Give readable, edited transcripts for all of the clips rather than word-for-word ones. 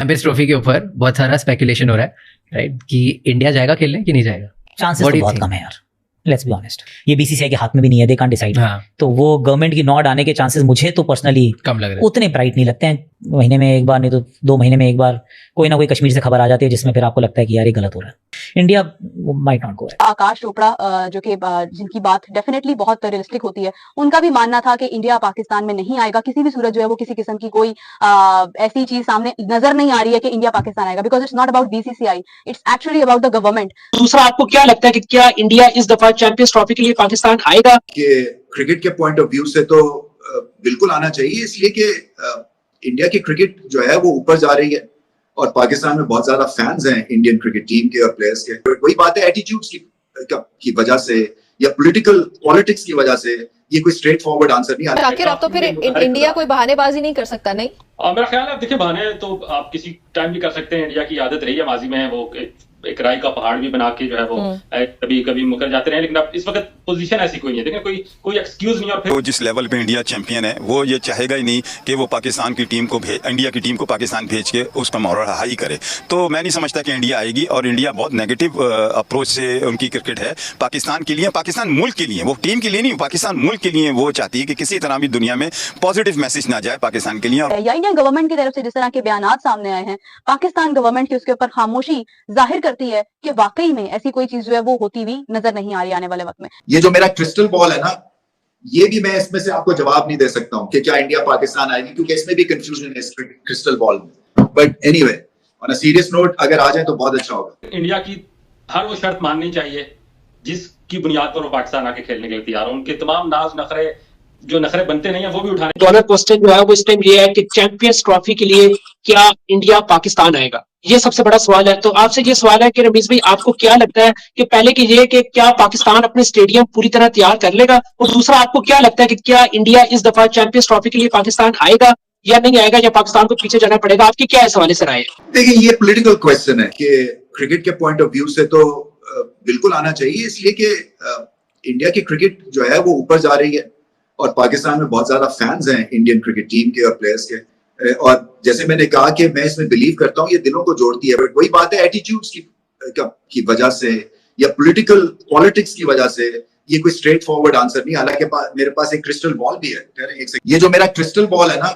Champions trophy के ऊपर बहुत सारा स्पेकुलेशन हो रहा है, राइट, कि इंडिया जाएगा खेलने कि नहीं जाएगा। चांसेस तो बहुत कम है यार, लेट्स बी ऑनेस्ट। ये बीसीसीआई के हाथ में भी नहीं है, दे कांट डिसाइड। तो वो गवर्नमेंट की नॉट आने के चांसेस मुझे तो पर्सनली कम लग रहा है, उतने ब्राइट नहीं लगते हैं। महीने में एक बार, नहीं तो 2 महीने में एक बार कोई ना कोई कश्मीर से खबर आ जाती है जिसमें फिर आपको लगता है कि यार ये गलत हो रहा है। India might not go. Aakash Chopra जो कि जिनकी बात डेफिनेटली बहुत रियलिस्टिक होती है, उनका भी मानना था कि इंडिया पाकिस्तान में नहीं आएगा किसी भी सूरत जो है वो किसी किस्म की कोई ऐसी चीज सामने नजर नहीं आ रही है कि इंडिया पाकिस्तान आएगा, because it's not about BCCI, it's actually about the government. दूसरा, आपको क्या लगता है कि क्या इंडिया इस दफा चैंपियंस ट्रॉफी के लिए पाकिस्तान आएगा? कि क्रिकेट के पॉइंट ऑफ व्यू से तो बिल्कुल आना चाहिए, इसलिए कि इंडिया की क्रिकेट जो है वो ऊपर जा रही है और पाकिस्तान में बहुत ज्यादा फैंस हैं इंडियन क्रिकेट टीम के और प्लेयर्स के। वही बात है, एटीट्यूड्स की वजह से या पॉलिटिक्स की वजह से ये कोई स्ट्रेट फॉरवर्ड आंसर नहीं आता। आखिर अब तो फिर इंडिया कोई बहानेबाजी नहीं कर सकता, नहीं? मेरा ख्याल है, देखिए बहाने तो आप किसी टाइम भी कर सकते हैं। इंडिया की आदत रही है माजी में, वो एक राय का पहाड़ भी बना के जो है वो कभी कभी मुकर जाते रहे, लेकिन अब इस वक्त पोजीशन ऐसी कोई नहीं है। देखिए कोई एक्सक्यूज नहीं। और फिर तो जिस लेवल पे इंडिया चैंपियन है वो ये चाहेगा ही नहीं कि वो पाकिस्तान की टीम को इंडिया की टीम को पाकिस्तान भेज के उसका मोरल हाई करे। तो मैं नहीं समझता कि इंडिया आएगी, और इंडिया बहुत नेगेटिव अप्रोच से उनकी क्रिकेट है पाकिस्तान के लिए, पाकिस्तान मुल्क के लिए, वो टीम के लिए नहीं, पाकिस्तान मुल्क के लिए। वो चाहती है कि किसी तरह भी दुनिया में पॉजिटिव मैसेज ना जाए पाकिस्तान के लिए। और इंडियन गवर्नमेंट की तरफ से जिस तरह के बयान सामने आए हैं, पाकिस्तान गवर्नमेंट की उसके ऊपर खामोशी जाहिर करती है कि वाकई में ऐसी कोई चीज जो है वो होती हुई नजर नहीं आ रही आने वाले वक्त में। ये जो मेरा क्रिस्टल बॉल है ना, ये भी मैं इसमें से आपको जवाब नहीं दे सकता हूं कि क्या इंडिया पाकिस्तान आएगी, क्योंकि इसमें भी कंफ्यूजन है इस क्रिस्टल बॉल में। But anyway, on a serious note, अगर आ जाए तो बहुत अच्छा होगा। इंडिया की हर वो शर्त माननी चाहिए जिसकी बुनियाद पर वो पाकिस्तान आके खेलने के लिए तैयार हो। उनके तमाम नाज नखरे जो नखरे बनते नहीं है वो भी उठाने। डॉलर क्वेश्चन जो है वो इस टाइम ये है कि चैंपियंस ट्रॉफी के लिए क्या इंडिया पाकिस्तान आएगा, ये सबसे बड़ा सवाल है। तो आपसे ये सवाल है कि रमीज भाई, आपको क्या लगता है कि पहले कि ये कि क्या पाकिस्तान अपने स्टेडियम पूरी तरह तैयार कर लेगा, और दूसरा आपको क्या लगता है कि क्या इंडिया इस दफा चैंपियंस ट्रॉफी के लिए पाकिस्तान आएगा या नहीं आएगा, या पाकिस्तान को पीछे जाना पड़ेगा? आपकी क्या इस हवाले से राय है? देखिए, ये पॉलिटिकल क्वेश्चन है कि क्रिकेट के पॉइंट ऑफ व्यू से तो बिल्कुल आना चाहिए, इसलिए कि इंडिया की क्रिकेट जो है वो ऊपर जा रही है और पाकिस्तान में बहुत ज्यादा फैंस हैं इंडियन क्रिकेट टीम के और प्लेयर्स के। और जैसे मैंने कहा कि मैं इसमें बिलीव करता हूँ, ये दिलों को जोड़ती है। बट वही बात है, एटीट्यूड्स की वजह से या पॉलिटिक्स की वजह से ये कोई स्ट्रेट फॉरवर्ड आंसर नहीं। हालांकि मेरे पास एक क्रिस्टल बॉल भी है। ये जो मेरा क्रिस्टल बॉल है ना,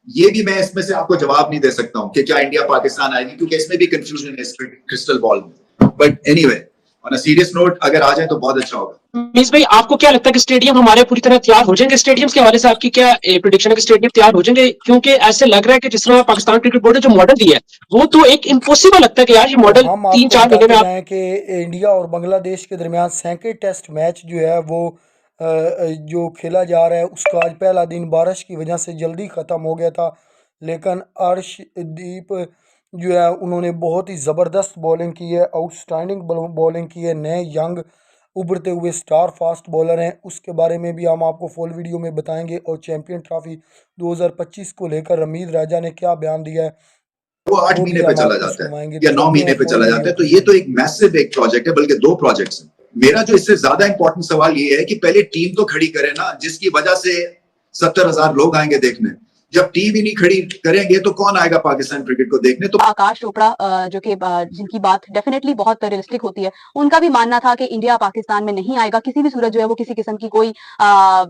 ये भी मैं इसमें से आपको जवाब नहीं दे सकता हूँ कि क्या इंडिया पाकिस्तान आएगी, क्योंकि इसमें भी कंफ्यूजन है इस क्रिस्टल बॉल में। But anyway, on a serious note, अगर आ जाए तो बहुत अच्छा होगा। मिस भाई, आपको क्या लगता है कि स्टेडियम हमारे पूरी तरह तैयार हो जाएंगे? स्टेडियम्स के हवाले से आपकी क्या प्रेडिक्शन है कि स्टेडियम तैयार हो जाएंगे? क्योंकि ऐसे लग रहा है कि जिस तरह पाकिस्तान क्रिकेट बोर्ड ने जो मॉडल दिया है वो तो एक इम्पॉसिबल लगता है कि यार ये मॉडल 3-4 महीने में आप कि इंडिया और बांग्लादेश के दरमियान सैकड़े टेस्ट मैच जो है वो जो खेला जा रहा है, उसका आज पहला दिन बारिश की वजह से जल्दी ख़त्म हो गया था। लेकिन अर्शदीप जो है उन्होंने बहुत ही ज़बरदस्त बॉलिंग की है, आउटस्टैंडिंग बॉलिंग की है। नए यंग उभरते हुए स्टार फास्ट बॉलर हैं, उसके बारे में भी हम आपको फुल वीडियो में बताएंगे। और चैंपियन ट्रॉफी 2025 को लेकर रमीज राजा ने क्या बयान दिया है, वो 8 महीने पे चला जाता है या 9 महीने पे चला जाता है। तो ये तो एक मैसिव एक प्रोजेक्ट है, बल्कि 2 प्रोजेक्ट्स हैं। मेरा जो इससे ज्यादा इंपॉर्टेंट सवाल ये है कि पहले टीम तो खड़ी करे ना, जिसकी वजह से 70,000 लोग आएंगे देखने। जब टीम ही नहीं खड़ी करेंगे तो कौन आएगा पाकिस्तान क्रिकेट को देखने? तो आकाश चोपड़ा जो कि जिनकी बात डेफिनेटली बहुत रियलिस्टिक होती है, उनका भी मानना था कि इंडिया पाकिस्तान में नहीं आएगा किसी भी सूरत जो है वो किसी किस्म की कोई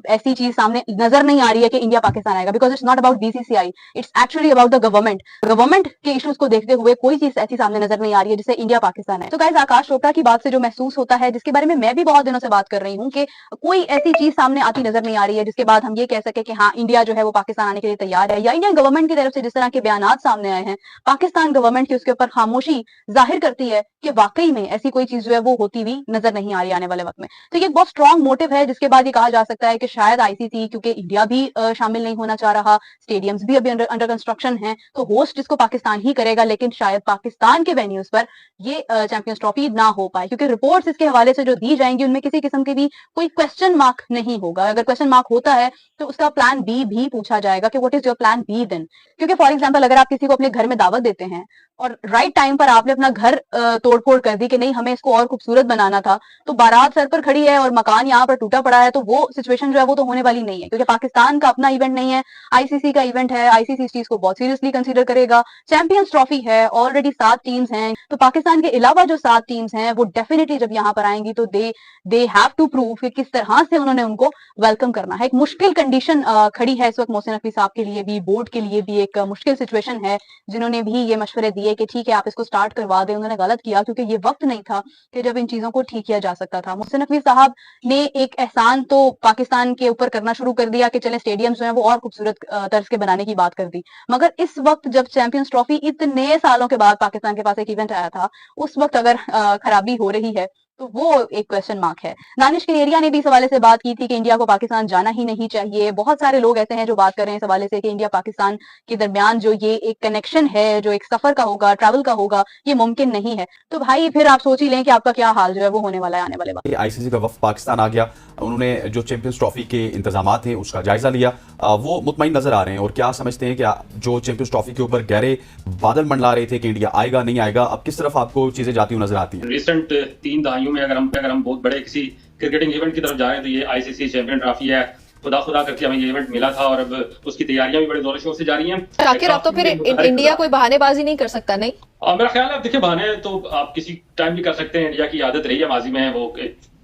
ऐसी चीज सामने नजर नहीं आ रही है कि इंडिया पाकिस्तान आएगा, because it's not about BCCI, it's actually about the government. Government के इश्यूज को देखते हुए कोई चीज ऐसी सामने नजर नहीं आ रही है जिससे इंडिया पाकिस्तान है। तो गाइस, आकाश चोपड़ा की बात से जो महसूस होता है, जिसके बारे में मैं भी बहुत दिनों से बात कर रही हूँ कि कोई ऐसी चीज सामने आती नजर नहीं आ रही है जिसके बाद हम ये कह सके कि हाँ, इंडिया जो है वो पाकिस्तान आने के लिए तैयार है। या इंडियन गवर्नमेंट की तरफ से जिस तरह के बयान सामने आए हैं, पाकिस्तान गवर्नमेंट की उसके ऊपर खामोशी जाहिर करती है कि वाकई में ऐसी कोई चीज जो है वो होती हुई नजर नहीं आ रही आने वाले वक्त में। तो ये एक बहुत स्ट्रॉन्ग मोटिव है, जिसके बाद ये कहा जा सकता है कि शायद आईसीसी, क्योंकि इंडिया भी शामिल नहीं होना चाह रहा, स्टेडियम्स भी अभी अंडर कंस्ट्रक्शन है, तो होस्ट जिसको पाकिस्तान ही करेगा, लेकिन शायद पाकिस्तान के वेन्यूज पर ये चैंपियंस ट्रॉफी ना हो पाए, क्योंकि रिपोर्ट्स इसके हवाले से जो दी जाएंगी उनमें किसी किस्म के भी कोई क्वेश्चन मार्क नहीं होगा। अगर क्वेश्चन मार्क होता है तो उसका प्लान बी भी पूछा जाएगा कि what is your plan B then? क्योंकि फॉर एग्जाम्पल अगर आप किसी को अपने घर में दावत देते हैं और राइट टाइम पर आपने अपना घर तोड़फोड़ कर दी कि नहीं हमें इसको और खूबसूरत बनाना था, तो बारात सर पर खड़ी है और मकान यहाँ पर टूटा पड़ा है, तो वो सिचुएशन जो है वो तो होने वाली नहीं है, क्योंकि पाकिस्तान का अपना इवेंट नहीं है, आईसीसी का इवेंट है, आईसीसी इस चीज को बहुत सीरियसली कंसीडर करेगा। चैंपियंस ट्रॉफी है, ऑलरेडी 7 टीम्स हैं, तो पाकिस्तान के अलावा जो 7 टीम्स हैं वो डेफिनेटली जब यहाँ पर आएंगी तो दे हैव टू प्रूव कि किस तरह से उन्होंने उनको वेलकम करना है। एक मुश्किल कंडीशन खड़ी है इस वक्त मोहसिन नकवी साहब के लिए भी, बोर्ड के लिए भी एक मुश्किल सिचुएशन है, जिन्होंने भी ये मशवरे दिए कि ठीक है आप इसको स्टार्ट करवा दें। उन्होंने गलत किया क्योंकि ये वक्त नहीं था कि जब इन चीजों को ठीक किया जा सकता था। मोहसिन नकवी साहब ने एक एहसान तो पाकिस्तान के ऊपर करना शुरू कर दिया कि चले स्टेडियम जो है वो और खूबसूरत तर्ज के बनाने की बात कर दी, मगर इस वक्त जब चैंपियंस ट्रॉफी इतने सालों के बाद पाकिस्तान के पास एक इवेंट आया था, उस वक्त अगर खराबी हो रही है तो वो एक क्वेश्चन मार्क है। दानिश कनेरिया ने भी इस हवाले से बात की थी कि इंडिया को पाकिस्तान जाना ही नहीं चाहिए। बहुत सारे लोग ऐसे हैं जो बात कर रहे हैं इस हवाले से कि इंडिया पाकिस्तान के दरमियान जो ये एक कनेक्शन है, जो एक सफर का होगा, ट्रैवल का होगा, ये मुमकिन नहीं है। तो भाई फिर आप सोच ही लें कि आपका क्या हाल जो है वो होने वाला है आने वाले वक्त। आईसीसी का वफ्द पाकिस्तान आ गया, उन्होंने जो चैंपियंस ट्रॉफी के इंतजाम थे उसका जायजा लिया, वो मुतमईन नजर आ रहे हैं। और क्या समझते हैं कि जो चैंपियंस ट्रॉफी के ऊपर गहरे बादल मंडला रहे थे कि इंडिया आएगा नहीं आएगा, अब किस तरफ आपको चीजें जाती हुई नजर आती हैं? रिसेंट 3 दहाइयों में अगर हम बहुत बड़े किसी क्रिकेटिंग इवेंट की तरफ जा रहे हैं तो ये आईसीसी चैंपियन ट्रॉफी है। खुदा करके हमें ये इवेंट मिला था और अब उसकी तैयारियां भी बड़े जोरों शोर से जारी हैं। शाकिर अब तो फिर इंडिया कोई बहानेबाजी नहीं कर सकता, नहीं? मेरा ख्याल है, देखिए बहाने तो आप किसी टाइम भी कर सकते हैं। इंडिया की आदत रही है माजी में, वो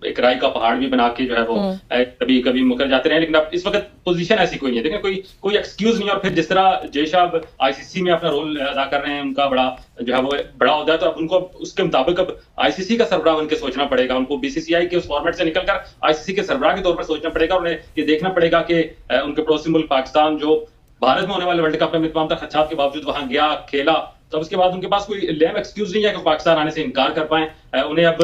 एक राई का पहाड़ भी बना के जो है वो कभी कभी मुकर जाते रहे, लेकिन अब इस वक्त पोजीशन ऐसी कोई नहीं है। देखिए कोई एक्सक्यूज नहीं है। और फिर जिस तरह जय साहब आईसीसी में अपना रोल अदा कर रहे हैं, उनका बड़ा जो है वो बड़ा होता है, तो अब उनको उसके मुताबिक अब आईसीसी का सरबराह उनके सोचना पड़ेगा। उनको बीसीसीआई के उस फॉर्मेट से निकलकर आईसीसी के सरबराह के तौर पर सोचना पड़ेगा। उन्हें ये देखना पड़ेगा कि उनके पड़ोसी मुल्क पाकिस्तान जो भारत में होने वाले वर्ल्ड कप में तमाम खदशात के बावजूद वहां गया, खेला, तो उसके बाद उनके पास कोई लेम एक्सक्यूज नहीं है कि पाकिस्तान आने से इनकार कर पाए। उन्हें अब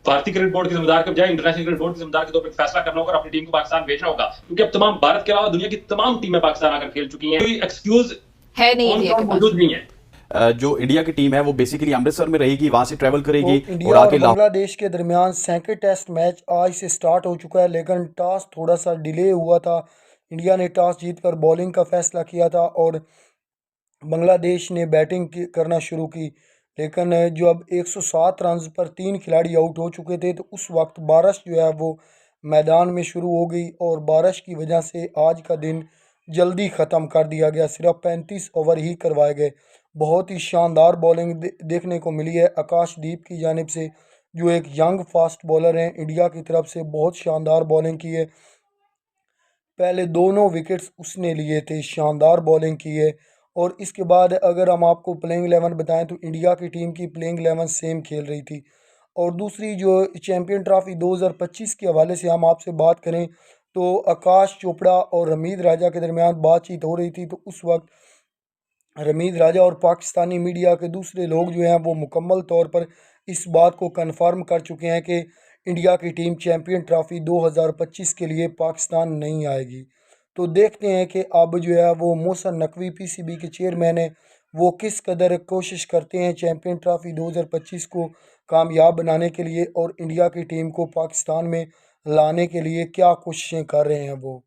भारतीय क्रिकेट बोर्ड के जिम्मेदार के बजाय इंटरनेशनल क्रिकेट बोर्ड के जिम्मेदार के तौर पर फैसला करना होगा और अपनी टीम को पाकिस्तान भेजना होगा, क्योंकि अब तमाम भारत के अलावा दुनिया की तमाम टीमें पाकिस्तान आकर खेल चुकी हैं। कोई एक्सक्यूज है नहीं, मौजूद नहीं है। जो इंडिया की टीम है वो बेसिकली अमृतसर में रहेगी, वहां से ट्रेवल करेगी। तो इंडिया और बांग्लादेश के दरमियान सेकंड टेस्ट मैच आज से स्टार्ट हो चुका है, लेकिन टॉस थोड़ा सा डिले हुआ था। इंडिया ने टॉस जीतकर बॉलिंग का फैसला किया था और बांग्लादेश ने बैटिंग करना शुरू की, लेकिन जो अब 107 रन पर 3 खिलाड़ी आउट हो चुके थे, तो उस वक्त बारिश जो है वो मैदान में शुरू हो गई और बारिश की वजह से आज का दिन जल्दी ख़त्म कर दिया गया। सिर्फ 35 ओवर ही करवाए गए। बहुत ही शानदार बॉलिंग देखने को मिली है आकाशदीप की जानिब से, जो एक यंग फास्ट बॉलर हैं। इंडिया की तरफ से बहुत शानदार बॉलिंग की है, पहले दोनों विकेट्स उसने लिए थे, शानदार बॉलिंग की है। और इसके बाद अगर हम आपको प्लेइंग 11 बताएं तो इंडिया की टीम की प्लेइंग 11 सेम खेल रही थी। और दूसरी जो चैंपियन ट्रॉफी 2025 के हवाले से हम आपसे बात करें तो आकाश चोपड़ा और रमीज राजा के दरमियान बातचीत हो रही थी, तो उस वक्त रमीज राजा और पाकिस्तानी मीडिया के दूसरे लोग जो हैं वो मुकम्मल तौर पर इस बात को कन्फर्म कर चुके हैं कि इंडिया की टीम चैंपियन ट्रॉफी 2025 के लिए पाकिस्तान नहीं आएगी। तो देखते हैं कि अब जो है वो मोहसिन नकवी पीसीबी के चेयरमैन है, वो किस कदर कोशिश करते हैं चैंपियन ट्रॉफी 2025 को कामयाब बनाने के लिए और इंडिया की टीम को पाकिस्तान में लाने के लिए क्या कोशिशें कर रहे हैं वो।